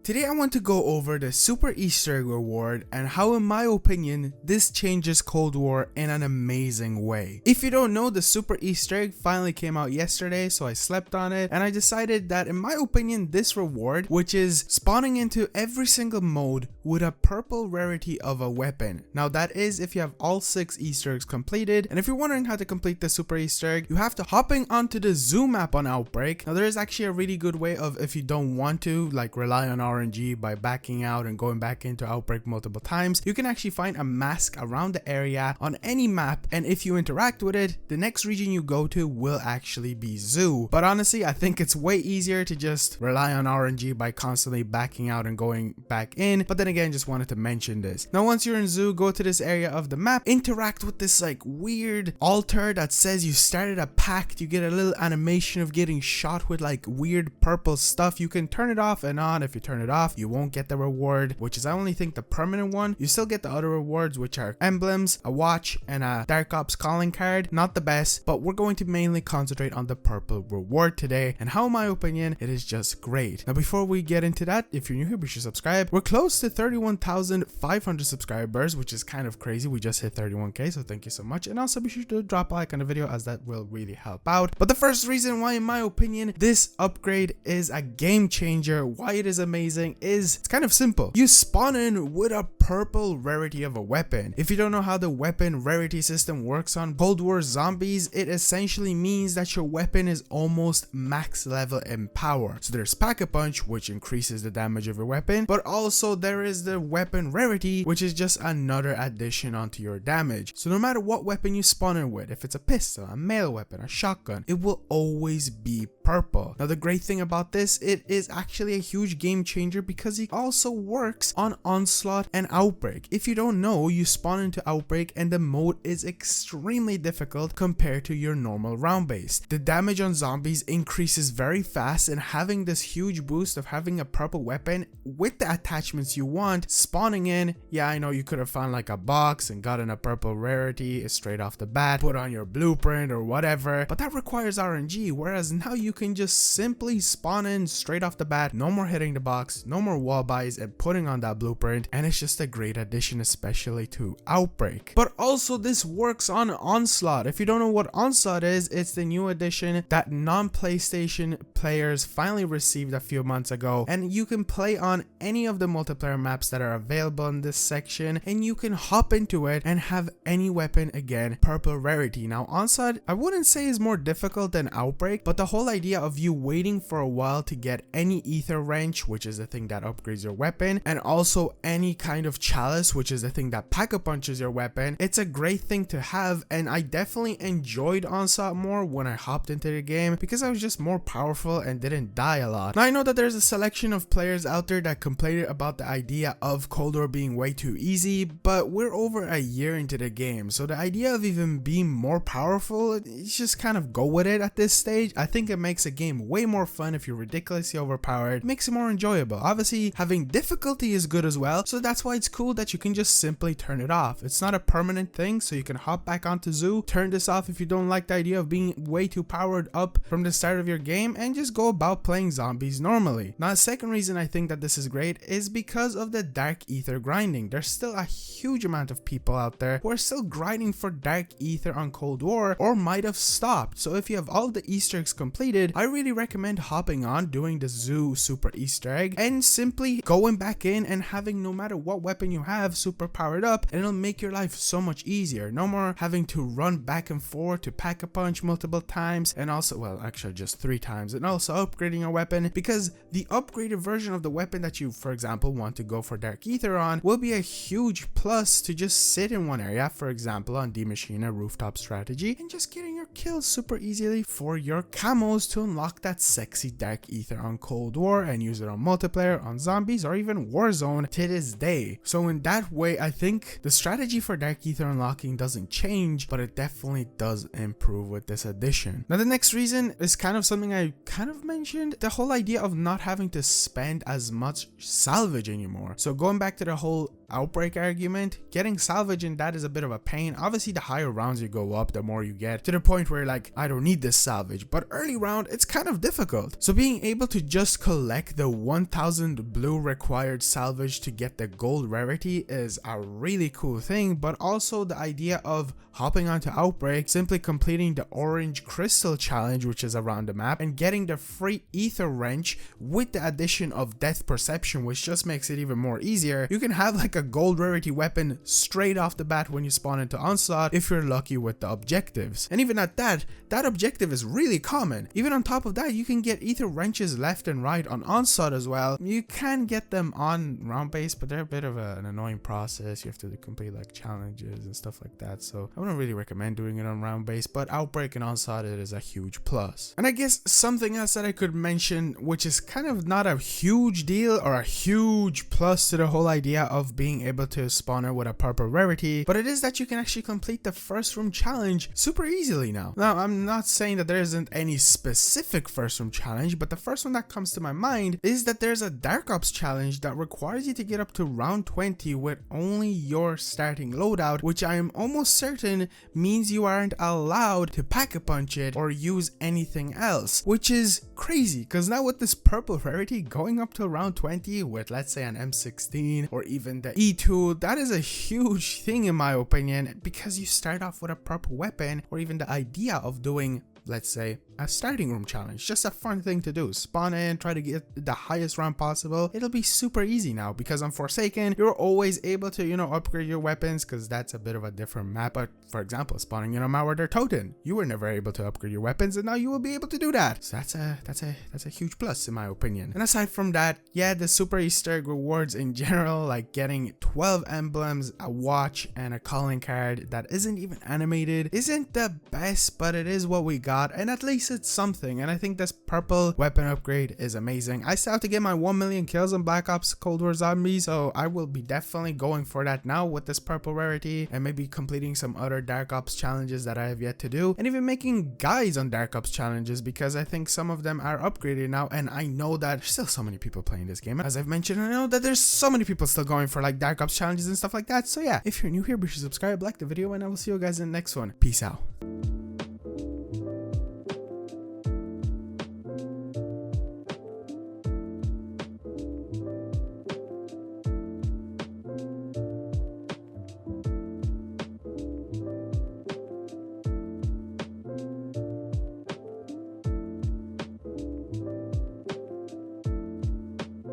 Today I want to go over the Super Easter Egg reward and how in my opinion this changes Cold War in an amazing way. If you don't know, the Super Easter Egg finally came out yesterday, so I slept on it and I decided that in my opinion this reward, which is spawning into every single mode with a purple rarity of a weapon. Now that is if you have all 6 Easter eggs completed, and if you're wondering how to complete the Super Easter Egg, you have to hopping onto the zoo map on Outbreak. Now there is actually a really good way of, if you don't want to like rely on RNG by backing out and going back into Outbreak multiple times, you can actually find a mask around the area on any map, and if you interact with it, the next region you go to will actually be zoo. But honestly, I think it's way easier to just rely on RNG by constantly backing out and going back in. But then again, just wanted to mention this. Now once you're in zoo, go to this area of the map, interact with this like weird altar that says you started a pact. You get a little animation of getting shot with like weird purple stuff. You can turn it off and on. If you turn it off, you won't get the reward, which is I only think the permanent one. You still get the other rewards, which are emblems, a watch, and a Dark Ops calling card. Not the best, but we're going to mainly concentrate on the purple reward today, and how in my opinion it is just great. Now before we get into that, if you're new here, be sure to subscribe. We're close to 31,500 subscribers, which is kind of crazy. We just hit 31k, so thank you so much. And also be sure to drop a like on the video, as that will really help out. But the first reason why in my opinion this upgrade is a game changer, why it is amazing, is it's kind of simple. You spawn in with a purple rarity of a weapon. If you don't know how the weapon rarity system works on Cold War zombies, it essentially means that your weapon is almost max level in power. So there's Pack-a-Punch, which increases the damage of your weapon, but also there is the weapon rarity, which is just another addition onto your damage. So no matter what weapon you spawn in with, if it's a pistol, a melee weapon, a shotgun, it will always be purple. Now the great thing about this, it is actually a huge game changer because it also works on Onslaught and Outbreak. If you don't know, you spawn into Outbreak and the mode is extremely difficult compared to your normal round base. The damage on zombies increases very fast, and having this huge boost of having a purple weapon with the attachments you want spawning in, yeah, I know you could have found like a box and gotten a purple rarity straight off the bat, put on your blueprint or whatever, but that requires RNG, whereas now you can just simply spawn in straight off the bat, no more hitting the box, no more wall buys and putting on that blueprint, and it's just a great addition, especially to Outbreak. But also this works on Onslaught. If you don't know what Onslaught is, it's the new addition that non-PlayStation players finally received a few months ago, and you can play on any of the multiplayer maps that are available in this section, and you can hop into it and have any weapon again purple rarity. Now Onslaught, I wouldn't say is more difficult than Outbreak, but the whole idea of you waiting for a while to get any ether wrench, which is the thing that upgrades your weapon, and also any kind of chalice, which is the thing that Pack-a-Punches your weapon, it's a great thing to have. And I definitely enjoyed Onslaught more when I hopped into the game because I was just more powerful and didn't die a lot. Now I know that there's a selection of players out there that complained about the idea of Cold War being way too easy, but we're over a year into the game, so the idea of even being more powerful, you just kind of go with it at this stage. I think it makes a game way more fun. If you're ridiculously overpowered, it makes it more enjoyable. Obviously having difficulty is good as well, so that's why it's cool that you can just simply turn it off. It's not a permanent thing, so you can hop back onto zoo, turn this off if you don't like the idea of being way too powered up from the start of your game, and just go about playing zombies normally. Now the second reason I think that this is great is because of the dark ether grinding. There's still a huge amount of people out there who are still grinding for dark ether on Cold War, or might have stopped. So if you have all the Easter eggs completed, I really recommend hopping on, doing the zoo super Easter egg, and simply going back in and having no matter what weapon you have super powered up, and it'll make your life so much easier. No more having to run back and forth to Pack-a-Punch multiple times, and also, well, actually just 3 times, and also upgrading your weapon, because the upgraded version of the weapon that you, for example, want to go for Dark Ether on will be a huge plus to just sit in one area, for example on D-Machina Rooftop Strategy, and just getting your kills super easily for your camos to unlock that sexy Dark Ether on Cold War and use it on multiplayer, on zombies, or even Warzone to this day. So in that way, I think the strategy for Dark Ether unlocking doesn't change, but it definitely does improve with this addition. Now the next reason is kind of something I kind of mentioned, the whole idea of not having to spend as much salvage anymore. So going back to the whole Outbreak argument, getting salvage in that is a bit of a pain. Obviously the higher rounds you go up, the more you get, to the point where you're like, I don't need this salvage, but early round it's kind of difficult. So being able to just collect the 1000 blue required salvage to get the gold rarity is a really cool thing, but also the idea of hopping onto Outbreak, simply completing the orange crystal challenge, which is around the map, and getting the free ether wrench with the addition of death perception, which just makes it even more easier. You can have like a gold rarity weapon straight off the bat when you spawn into Onslaught if you're lucky with the objectives. And even at that objective is really common. Even on top of that, you can get ether wrenches left and right on Onslaught as well. You can get them on round base, but they're a bit of an annoying process. You have to complete like challenges and stuff like that, so I wouldn't really recommend doing it on round base, but Outbreak and Onslaught, it is a huge plus. And I guess something else that I could mention, which is kind of not a huge deal or a huge plus to the whole idea of being able to spawn her with a purple rarity, but it is that you can actually complete the first room challenge super easily now. Now, I'm not saying that there isn't any specific first room challenge, but the first one that comes to my mind is that there's a Dark Ops challenge that requires you to get up to round 20 with only your starting loadout, which I am almost certain means you aren't allowed to pack-a-punch it or use anything else, which is crazy, because now with this purple rarity going up to round 20 with, let's say, an M16 or even the E2, that is a huge thing in my opinion, because you start off with a purple weapon, or even the idea of doing, let's say, a starting room challenge, just a fun thing to do. Spawn in, try to get the highest round possible. It'll be super easy now, because on Forsaken you're always able to, you know, upgrade your weapons, because that's a bit of a different map. But for example, spawning in a Mauer Toten, you were never able to upgrade your weapons, and now you will be able to do that. So that's a huge plus in my opinion. And aside from that, yeah, the super Easter egg rewards in general, like getting 12 emblems, a watch, and a calling card that isn't even animated, isn't the best, but it is what we got, and at least it's something. And I think this purple weapon upgrade is amazing. I still have to get my 1 million kills on Black Ops Cold War Zombies, so I will be definitely going for that now with this purple rarity, and maybe completing some other Dark Ops challenges that I have yet to do, and even making guides on Dark Ops challenges, because I think some of them are upgraded now, and I know that there's still so many people playing this game. As I've mentioned, I know that there's so many people still going for like Dark Ops challenges and stuff like that. So yeah, if you're new here, be sure to subscribe, like the video, and I will see you guys in the next one. Peace out.